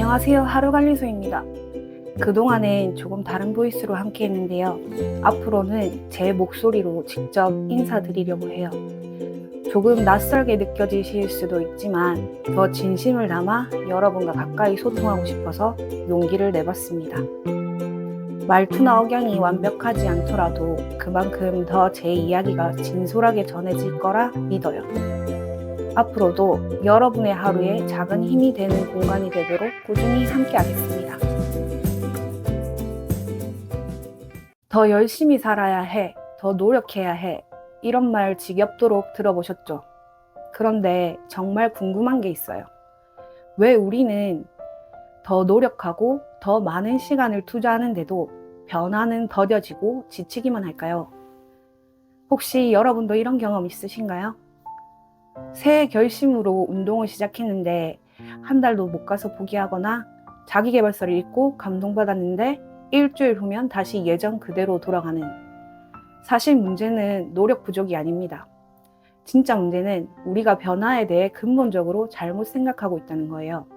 안녕하세요. 하루관리소입니다. 그동안엔 조금 다른 보이스로 함께 했는데요. 앞으로는 제 목소리로 직접 인사드리려고 해요. 조금 낯설게 느껴지실 수도 있지만 더 진심을 담아 여러분과 가까이 소통하고 싶어서 용기를 내봤습니다. 말투나 억양이 완벽하지 않더라도 그만큼 더 제 이야기가 진솔하게 전해질 거라 믿어요. 앞으로도 여러분의 하루에 작은 힘이 되는 공간이 되도록 꾸준히 함께하겠습니다. 더 열심히 살아야 해, 더 노력해야 해, 이런 말 지겹도록 들어보셨죠? 그런데 정말 궁금한 게 있어요. 왜 우리는 더 노력하고 더 많은 시간을 투자하는데도 변화는 더뎌지고 지치기만 할까요? 혹시 여러분도 이런 경험 있으신가요? 새해 결심으로 운동을 시작했는데 한 달도 못 가서 포기하거나 자기계발서를 읽고 감동받았는데 일주일 후면 다시 예전 그대로 돌아가는, 사실 문제는 노력 부족이 아닙니다. 진짜 문제는 우리가 변화에 대해 근본적으로 잘못 생각하고 있다는 거예요.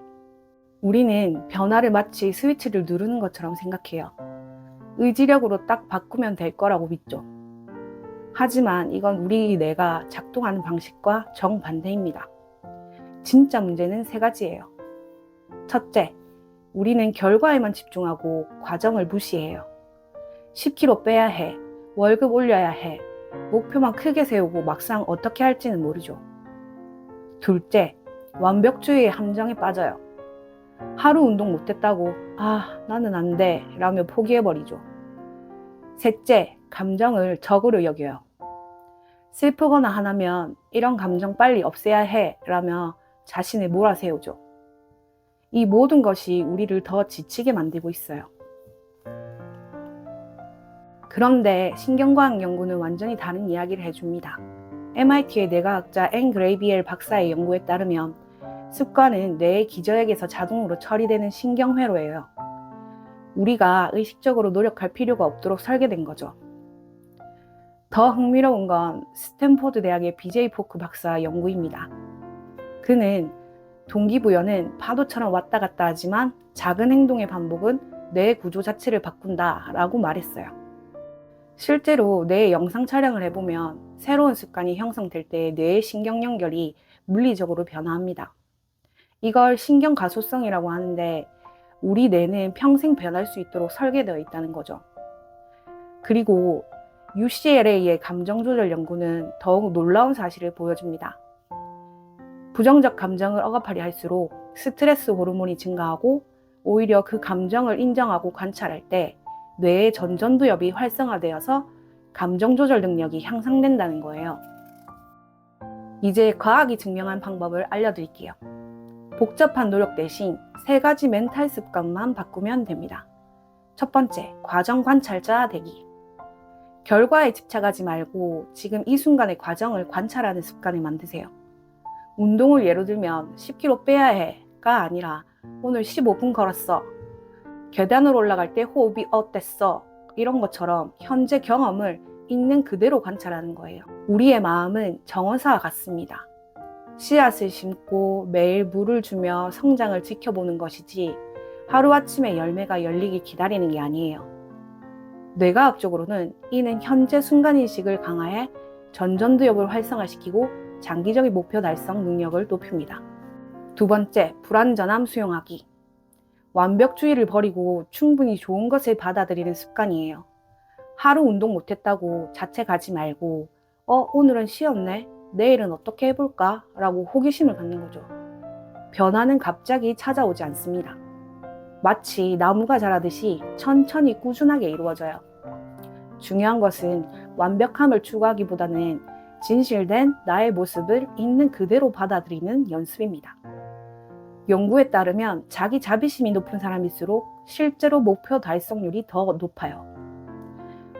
우리는 변화를 마치 스위치를 누르는 것처럼 생각해요. 의지력으로 딱 바꾸면 될 거라고 믿죠. 하지만 이건 우리 뇌가 작동하는 방식과 정반대입니다. 진짜 문제는 세 가지예요. 첫째, 우리는 결과에만 집중하고 과정을 무시해요. 10kg 빼야 해, 월급 올려야 해, 목표만 크게 세우고 막상 어떻게 할지는 모르죠. 둘째, 완벽주의의 함정에 빠져요. 하루 운동 못했다고 나는 안 돼 라며 포기해버리죠. 셋째, 감정을 적으로 여겨요. 슬프거나 화나면 이런 감정 빨리 없애야 해 라며 자신을 몰아세우죠. 이 모든 것이 우리를 더 지치게 만들고 있어요. 그런데 신경과학 연구는 완전히 다른 이야기를 해줍니다. MIT의 뇌과학자 앤 그레이비엘 박사의 연구에 따르면 습관은 뇌의 기저핵에서 자동으로 처리되는 신경회로예요. 우리가 의식적으로 노력할 필요가 없도록 설계된 거죠. 더 흥미로운 건 스탠포드 대학의 BJ 포크 박사 연구입니다. 그는 동기부여는 파도처럼 왔다 갔다 하지만 작은 행동의 반복은 뇌의 구조 자체를 바꾼다 라고 말했어요. 실제로 뇌의 영상 촬영을 해보면 새로운 습관이 형성될 때 뇌의 신경 연결이 물리적으로 변화합니다. 이걸 신경 가소성이라고 하는데 우리 뇌는 평생 변할 수 있도록 설계되어 있다는 거죠. 그리고 UCLA의 감정조절 연구는 더욱 놀라운 사실을 보여줍니다. 부정적 감정을 억압하려 할수록 스트레스 호르몬이 증가하고 오히려 그 감정을 인정하고 관찰할 때 뇌의 전전두엽이 활성화되어서 감정조절 능력이 향상된다는 거예요. 이제 과학이 증명한 방법을 알려드릴게요. 복잡한 노력 대신 3가지 멘탈 습관만 바꾸면 됩니다. 첫 번째, 과정 관찰자 되기. 결과에 집착하지 말고 지금 이 순간의 과정을 관찰하는 습관을 만드세요. 운동을 예로 들면 10kg 빼야 해가 아니라 오늘 15분 걸었어, 계단을 올라갈 때 호흡이 어땠어, 이런 것처럼 현재 경험을 있는 그대로 관찰하는 거예요. 우리의 마음은 정원사와 같습니다. 씨앗을 심고 매일 물을 주며 성장을 지켜보는 것이지 하루아침에 열매가 열리길 기다리는 게 아니에요. 뇌과학적으로는 이는 현재 순간인식을 강화해 전전두엽을 활성화시키고 장기적인 목표 달성 능력을 높입니다. 두 번째, 불완전함 수용하기. 완벽주의를 버리고 충분히 좋은 것을 받아들이는 습관이에요. 하루 운동 못했다고 자책하지 말고 오늘은 쉬었네, 내일은 어떻게 해볼까? 라고 호기심을 갖는 거죠. 변화는 갑자기 찾아오지 않습니다. 마치 나무가 자라듯이 천천히 꾸준하게 이루어져요. 중요한 것은 완벽함을 추구하기보다는 진실된 나의 모습을 있는 그대로 받아들이는 연습입니다. 연구에 따르면 자기 자비심이 높은 사람일수록 실제로 목표 달성률이 더 높아요.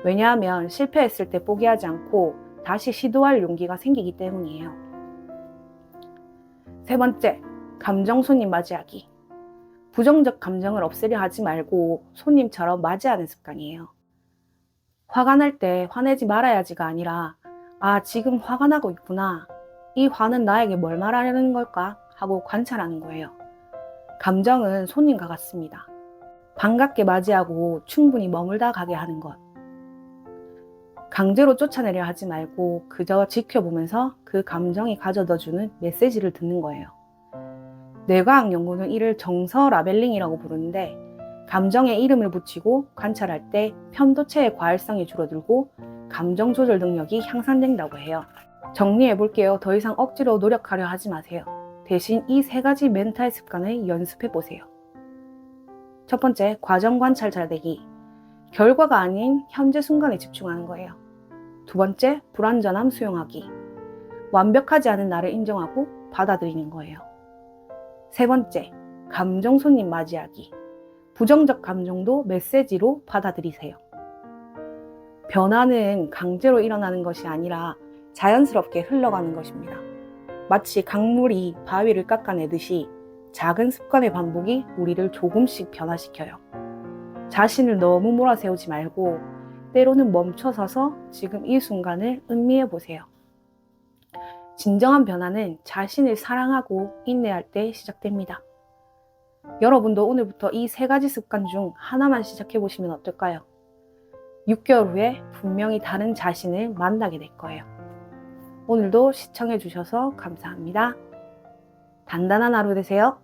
왜냐하면 실패했을 때 포기하지 않고 다시 시도할 용기가 생기기 때문이에요. 세 번째, 감정 손님 맞이하기. 부정적 감정을 없애려 하지 말고 손님처럼 맞이하는 습관이에요. 화가 날 때 화내지 말아야지가 아니라 지금 화가 나고 있구나, 이 화는 나에게 뭘 말하려는 걸까 하고 관찰하는 거예요. 감정은 손님과 같습니다. 반갑게 맞이하고 충분히 머물다 가게 하는 것. 강제로 쫓아내려 하지 말고 그저 지켜보면서 그 감정이 가져다주는 메시지를 듣는 거예요. 뇌과학 연구는 이를 정서 라벨링이라고 부르는데, 감정에 이름을 붙이고 관찰할 때 편도체의 과활성이 줄어들고 감정 조절 능력이 향상된다고 해요. 정리해 볼게요. 더 이상 억지로 노력하려 하지 마세요. 대신 이 3가지 멘탈 습관을 연습해 보세요. 첫 번째, 과정 관찰 잘되기. 결과가 아닌 현재 순간에 집중하는 거예요. 두 번째, 불완전함 수용하기. 완벽하지 않은 나를 인정하고 받아들이는 거예요. 세 번째, 감정 손님 맞이하기. 부정적 감정도 메시지로 받아들이세요. 변화는 강제로 일어나는 것이 아니라 자연스럽게 흘러가는 것입니다. 마치 강물이 바위를 깎아내듯이 작은 습관의 반복이 우리를 조금씩 변화시켜요. 자신을 너무 몰아세우지 말고 때로는 멈춰서서 지금 이 순간을 음미해 보세요. 진정한 변화는 자신을 사랑하고 인내할 때 시작됩니다. 여러분도 오늘부터 이 3가지 습관 중 하나만 시작해 보시면 어떨까요? 6개월 후에 분명히 다른 자신을 만나게 될 거예요. 오늘도 시청해 주셔서 감사합니다. 단단한 하루 되세요.